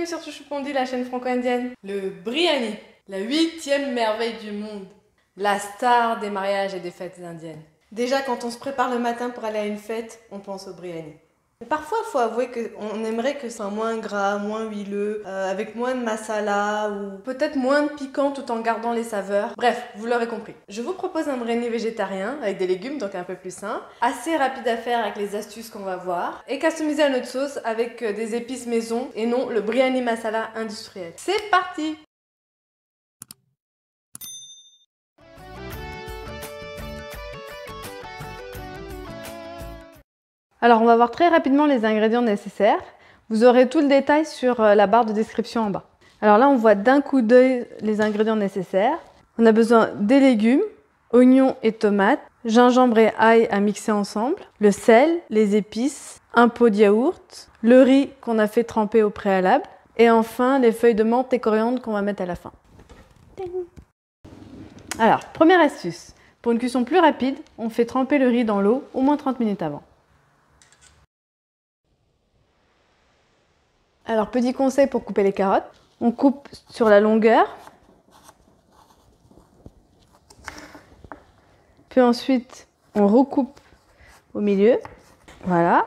bienvenue sur Chouchoupondi, la chaîne franco-indienne. Le biryani, la 8e merveille du monde, la star des mariages et des fêtes indiennes. Déjà, quand on se prépare le matin pour aller à une fête, on pense au biryani. Mais parfois, il faut avouer qu'on aimerait que ce soit moins gras, moins huileux, avec moins de masala ou peut-être moins de piquant tout en gardant les saveurs. Bref, vous l'aurez compris. Je vous propose un biryani végétarien avec des légumes, donc un peu plus sain, assez rapide à faire avec les astuces qu'on va voir, et customisé à notre sauce avec des épices maison et non le biryani masala industriel. C'est parti! Alors on va voir très rapidement les ingrédients nécessaires. Vous aurez tout le détail sur la barre de description en bas. Alors là on voit d'un coup d'œil les ingrédients nécessaires. On a besoin des légumes, oignons et tomates, gingembre et ail à mixer ensemble, le sel, les épices, un pot de yaourt, le riz qu'on a fait tremper au préalable et enfin les feuilles de menthe et coriandre qu'on va mettre à la fin. Alors première astuce, pour une cuisson plus rapide, on fait tremper le riz dans l'eau au moins 30 minutes avant. Alors, petit conseil pour couper les carottes. On coupe sur la longueur. Puis ensuite, on recoupe au milieu. Voilà.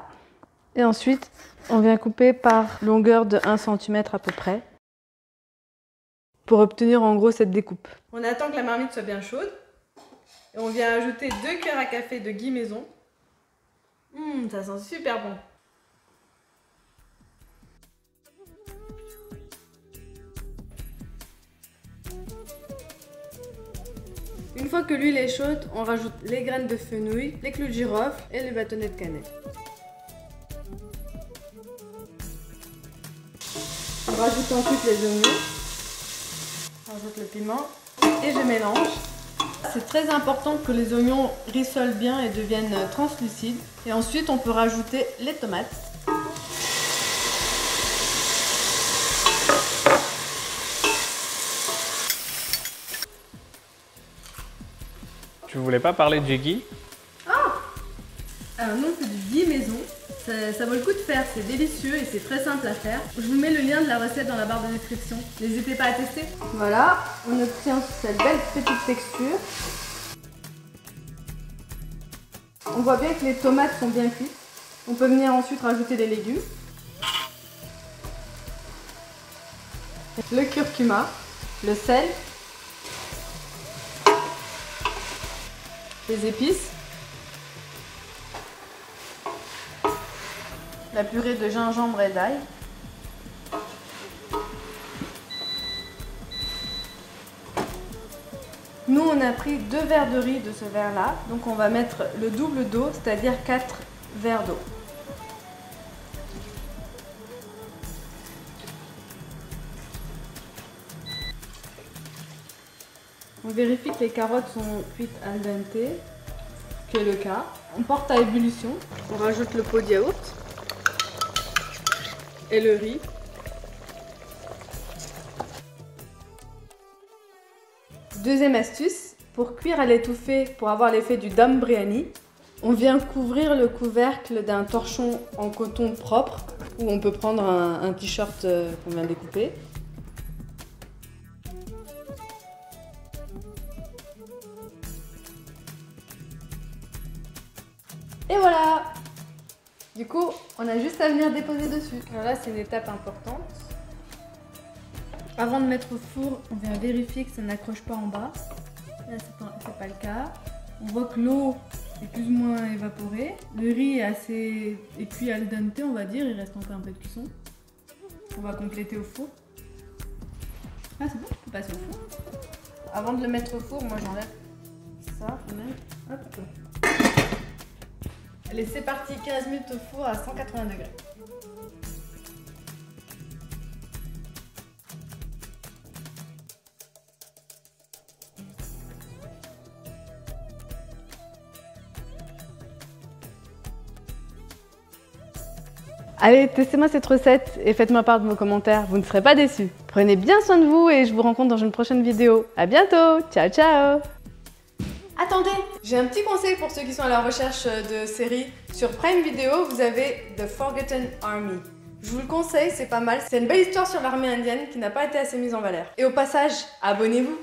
Et ensuite, on vient couper par longueur de 1 cm à peu près. Pour obtenir en gros cette découpe. On attend que la marmite soit bien chaude. Et on vient ajouter 2 cuillères à café de ghee maison. Ça sent super bon. Une fois que l'huile est chaude, on rajoute les graines de fenouil, les clous de girofle et les bâtonnets de cannelle. On rajoute ensuite les oignons, on rajoute le piment et je mélange. C'est très important que les oignons rissolent bien et deviennent translucides. Et ensuite, on peut rajouter les tomates. Tu voulais pas parler de Jiggy? Alors non, c'est du ghee maison. Ça vaut le coup de faire, c'est délicieux et c'est très simple à faire. Je vous mets le lien de la recette dans la barre de description. N'hésitez pas à tester. Voilà, on obtient cette belle petite texture. On voit bien que les tomates sont bien cuites. On peut venir ensuite rajouter les légumes. Le curcuma, le sel, les épices, la purée de gingembre et d'ail, nous on a pris 2 verres de riz de ce verre là, donc on va mettre le double d'eau, c'est-à-dire 4 verres d'eau. On vérifie que les carottes sont cuites al dente, ce qui est le cas. On porte à ébullition. On rajoute le pot de yaourt et le riz. Deuxième astuce, pour cuire à l'étouffée, pour avoir l'effet du dum biryani, on vient couvrir le couvercle d'un torchon en coton propre, ou on peut prendre un t-shirt qu'on vient découper. Et voilà! Du coup, on a juste à venir déposer dessus. Alors là, c'est une étape importante. Avant de mettre au four, on vient vérifier que ça n'accroche pas en bas. Là, c'est pas le cas. On voit que l'eau est plus ou moins évaporée. Le riz est cuit al dente, on va dire. Il reste encore un peu de cuisson. On va compléter au four. Ah, c'est bon, on peut passer au four. Avant de le mettre au four, moi j'enlève ça. Hop. Allez, c'est parti, 15 minutes au four à 180 degrés. Allez, testez-moi cette recette et faites-moi part de vos commentaires, vous ne serez pas déçus. Prenez bien soin de vous et je vous rencontre dans une prochaine vidéo. À bientôt, ciao ciao! Attendez, j'ai un petit conseil pour ceux qui sont à la recherche de séries. Sur Prime Video, vous avez The Forgotten Army. Je vous le conseille, c'est pas mal. C'est une belle histoire sur l'armée indienne qui n'a pas été assez mise en valeur. Et au passage, abonnez-vous!